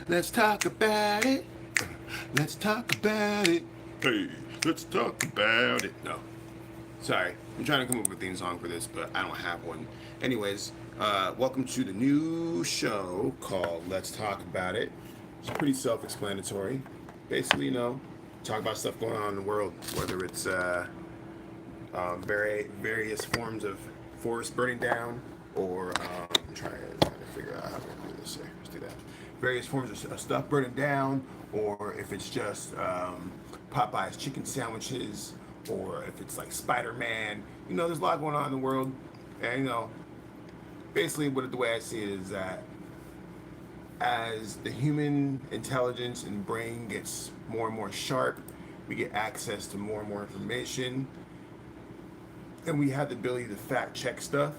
Let's talk about it. Let's talk about it. Hey, let's talk about it. No, sorry. I'm trying to come up with a theme song for this, but I don't have one. Anyways, welcome to the new show called Let's Talk About It. It's pretty self-explanatory. Basically, talk about stuff going on in the world, whether it's various forms of forest burning down, or trying to figure out how to do this here. Let's do that. Various forms of stuff burning down, or if it's just Popeye's chicken sandwiches, or if it's like Spider-Man. There's a lot going on in the world, and basically, the way I see it is that as the human intelligence and brain gets more and more sharp, we get access to more and more information, and we have the ability to fact check stuff.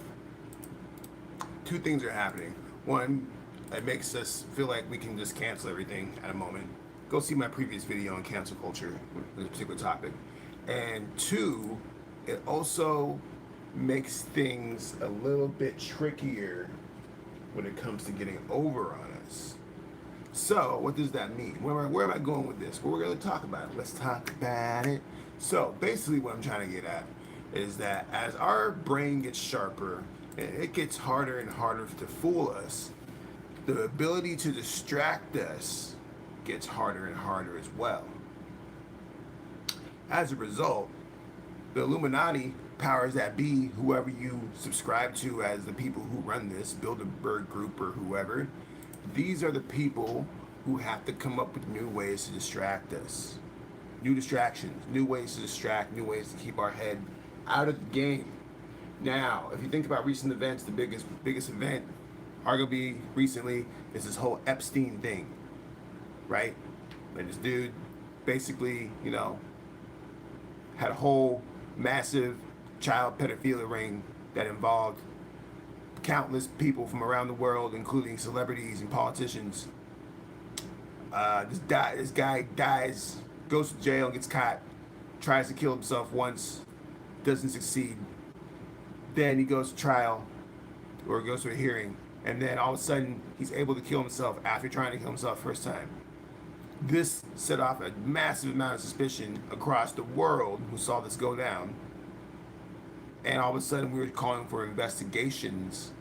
Two things are happening. One, it makes us feel like we can just cancel everything at a moment. Go see my previous video on cancel culture with this particular topic. And two, it also makes things a little bit trickier when it comes to getting over on us. So what does that mean? Where am I going with this? Well, we're going to talk about it. Let's talk about it. So basically what I'm trying to get at is that as our brain gets sharper and it gets harder and harder to fool us, the ability to distract us gets harder and harder as well. As a result, the Illuminati, powers that be, whoever you subscribe to as the people who run this, Bilderberg Group or whoever, these are the people who have to come up with new ways to distract us. New distractions, new ways to distract, new ways to keep our head out of the game. Now, if you think about recent events, the biggest event, arguably recently, is this whole Epstein thing, right? Like this dude basically, had a whole massive child pedophilia ring that involved countless people from around the world, including celebrities and politicians. This guy dies, goes to jail, gets caught, tries to kill himself once, doesn't succeed. Then he goes to trial, or goes to a hearing, and then all of a sudden he's able to kill himself after trying to kill himself first time. This set off a massive amount of suspicion across the world who saw this go down. And all of a sudden we were calling for investigations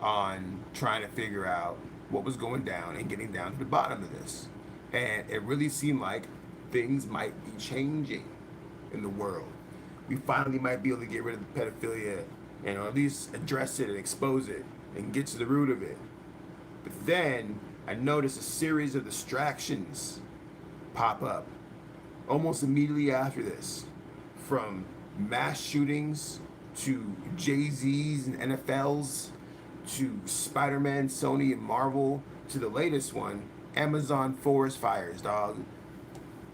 on trying to figure out what was going down and getting down to the bottom of this. And it really seemed like things might be changing in the world. We finally might be able to get rid of the pedophilia and or at least address it and expose it and get to the root of it. But then I noticed a series of distractions pop up almost immediately after this, from mass shootings to Jay-Z's and NFL's to Spider-Man, Sony, and Marvel to the latest one, Amazon forest fires, dog.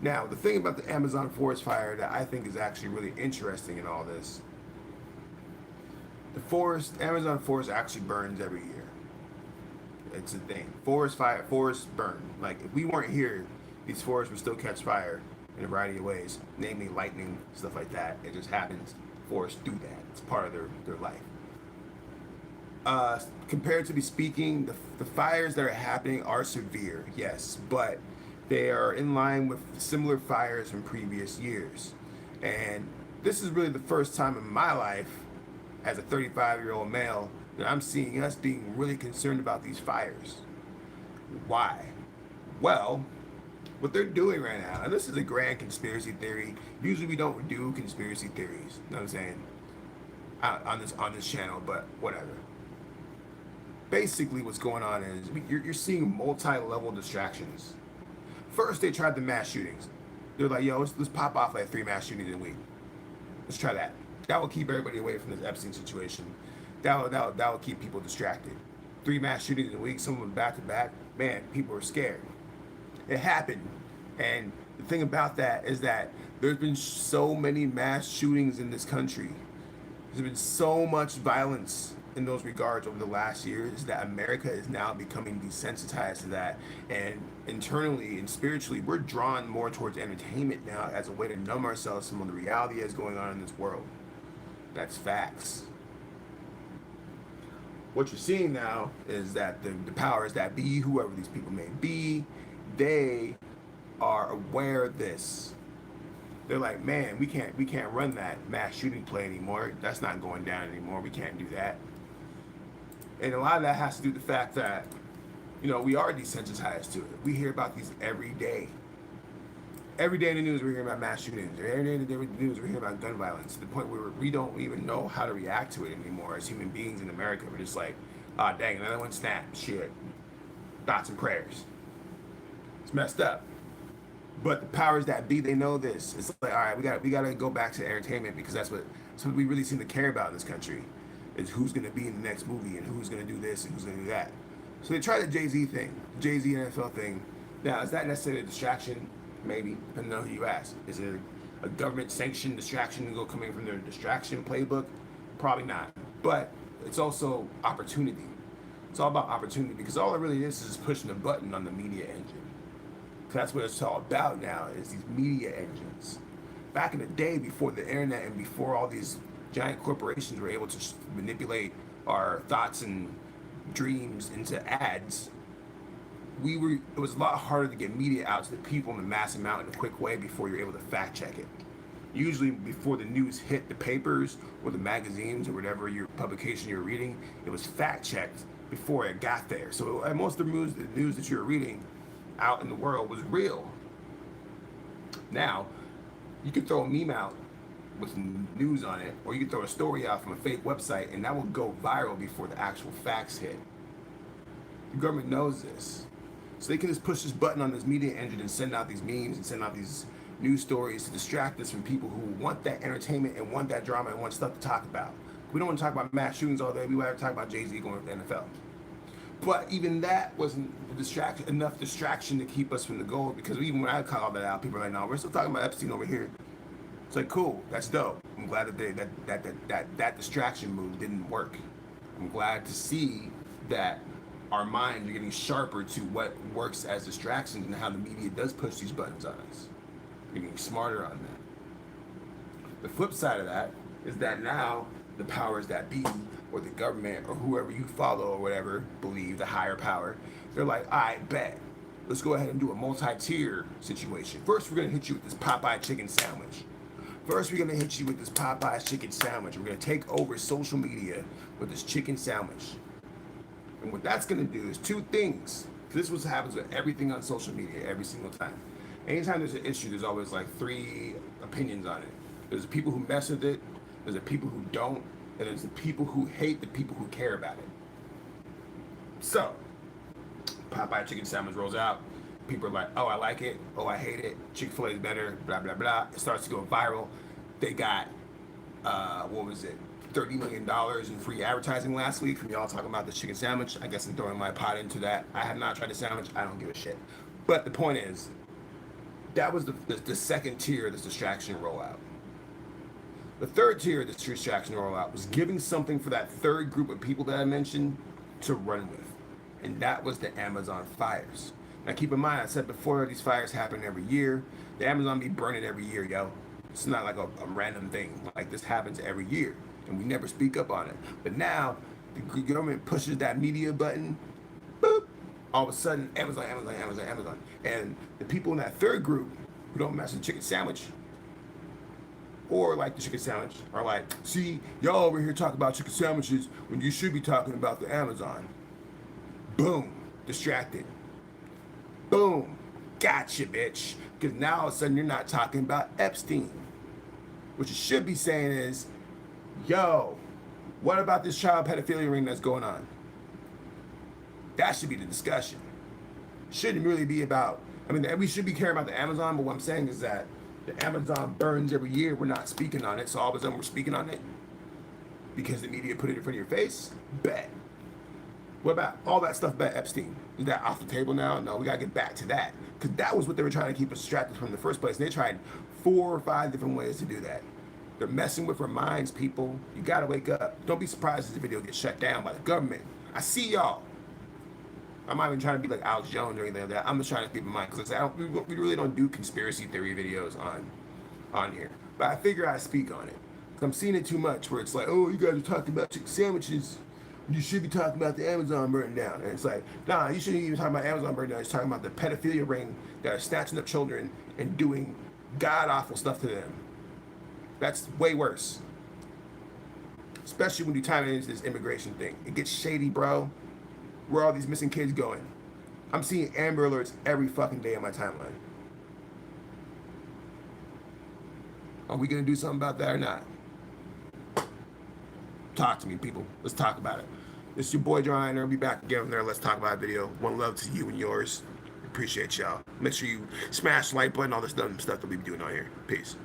Now, the thing about the Amazon forest fire that I think is actually really interesting in all this, Amazon forest actually burns every year. It's a thing. Forests burn. Like, if we weren't here, these forests would still catch fire in a variety of ways, namely lightning, stuff like that. It just happens. Forests do that. It's part of their life. Comparatively speaking, the fires that are happening are severe, yes, but they are in line with similar fires from previous years. And this is really the first time in my life, as a 35-year-old male, that I'm seeing us being really concerned about these fires. Why? Well, what they're doing right now, and this is a grand conspiracy theory. Usually we don't do conspiracy theories, you know what I'm saying, on this channel, but whatever. Basically what's going on is you're seeing multi-level distractions. First, they tried the mass shootings. They're like, yo, let's pop off like 3 mass shootings in a week. Let's try that. That will keep everybody away from this Epstein situation. That will keep people distracted. 3 mass shootings in a week, some of them back to back. Man, people are scared. It happened. And the thing about that is that there's been so many mass shootings in this country. There's been so much violence in those regards over the last years that America is now becoming desensitized to that. And internally and spiritually, we're drawn more towards entertainment now as a way to numb ourselves from the reality that's going on in this world. That's facts. What you're seeing now is that the powers that be, whoever these people may be, they are aware of this. They're like, man, we can't run that mass shooting play anymore. That's not going down anymore. We can't do that. And a lot of that has to do with the fact that, we are desensitized to it. We hear about these every day. Every day in the news, we're hearing about mass shootings. Every day in the news, we're hearing about gun violence. To the point where we don't even know how to react to it anymore as human beings in America. We're just like, ah, oh, dang, another one snapped. Shit. Thoughts and prayers. It's messed up. But the powers that be, they know this. It's like, all right, we gotta go back to entertainment, because that's what we really seem to care about in this country, is who's gonna be in the next movie and who's gonna do this and who's gonna do that. So they tried the Jay-Z thing, Jay-Z NFL thing. Now, is that necessarily a distraction? Maybe, depending on who you ask. Is it a government-sanctioned distraction to go coming from their distraction playbook? Probably not. But it's also opportunity. It's all about opportunity, because all it really is pushing a button on the media engine. That's what it's all about now, is these media engines. Back in the day, before the internet and before all these giant corporations were able to manipulate our thoughts and dreams into ads, it was a lot harder to get media out to the people in a mass amount in a quick way before you're able to fact check it. Usually before the news hit the papers or the magazines or whatever your publication you're reading, it was fact checked before it got there. So most of the news that you're reading out in the world was real. Now, you could throw a meme out with news on it, or you could throw a story out from a fake website, and that will go viral before the actual facts hit. The government knows this. So they can just push this button on this media engine and send out these memes and send out these news stories to distract us from people who want that entertainment and want that drama and want stuff to talk about. We don't want to talk about mass shootings all day. We want to talk about Jay-Z going to the NFL. But even that wasn't enough distraction to keep us from the goal, because even when I call all that out, people are like, no, we're still talking about Epstein over here. It's like, cool, that's dope. I'm glad that distraction move didn't work. I'm glad to see that our minds are getting sharper to what works as distractions and how the media does push these buttons on us. We're getting smarter on that. The flip side of that is that now the powers that be, or the government, or whoever you follow or whatever, believe, the higher power, they're like, I bet, let's go ahead and do a multi-tier situation. First, we're gonna hit you with this Popeye chicken sandwich. We're gonna take over social media with this chicken sandwich. And what that's gonna do is two things. This is what happens with everything on social media every single time. Anytime there's an issue, there's always like three opinions on it. There's the people who mess with it, there's the people who don't, and there's the people who hate the people who care about it. So, Popeye chicken sandwich rolls out. People are like, oh, I like it. Oh, I hate it. Chik-fil-a is better. Blah, blah, blah. It starts to go viral. They got, $30 million in free advertising last week from y'all talking about the chicken sandwich. I guess I'm throwing my pot into that. I have not tried the sandwich. I don't give a shit. But the point is, that was the second tier of this distraction rollout. The third tier of this distraction rollout was giving something for that third group of people that I mentioned to run with. And that was the Amazon fires. Now keep in mind, I said before, these fires happen every year. The Amazon be burning every year, yo. It's not like a random thing. Like, this happens every year, and we never speak up on it. But now, the government pushes that media button, boop, all of a sudden, Amazon. And the people in that third group who don't mess with chicken sandwich, or like the chicken sandwich, are like, see, y'all over here talking about chicken sandwiches when you should be talking about the Amazon. Boom, distracted. Boom, gotcha, bitch. Because now all of a sudden you're not talking about Epstein. What you should be saying is, yo, what about this child pedophilia ring that's going on? That should be the discussion. Shouldn't really be about, we should be caring about the Amazon, but what I'm saying is that the Amazon burns every year. We're not speaking on it, so all of a sudden we're speaking on it because the media put it in front of your face? Bet. What about all that stuff about Epstein? Is that off the table now? No, we gotta get back to that. Because that was what they were trying to keep us distracted from in the first place. And they tried 4 or 5 different ways to do that. They're messing with our minds, people. You gotta wake up. Don't be surprised if the video gets shut down by the government. I see y'all. I'm not even trying to be like Alex Jones or anything like that. I'm just trying to keep in mind, because we really don't do conspiracy theory videos on here. But I figure I speak on it. Because I'm seeing it too much where it's like, oh, you guys are talking about chicken sandwiches you should be talking about the Amazon burning down. And it's like, nah, you shouldn't even talk about Amazon burning down. It's talking about the pedophilia ring that are snatching up children and doing god awful stuff to them. That's way worse. Especially when you tie it into this immigration thing. It gets shady, bro. Where are all these missing kids going? I'm seeing Amber Alerts every fucking day on my timeline. Are we gonna do something about that or not? Talk to me, people. Let's talk about it. This is your boy Jaron Ikner. I'll be back again from there. Let's talk about a video. One love to you and yours. Appreciate y'all. Make sure you smash the like button, all this dumb stuff that we be doing on here. Peace.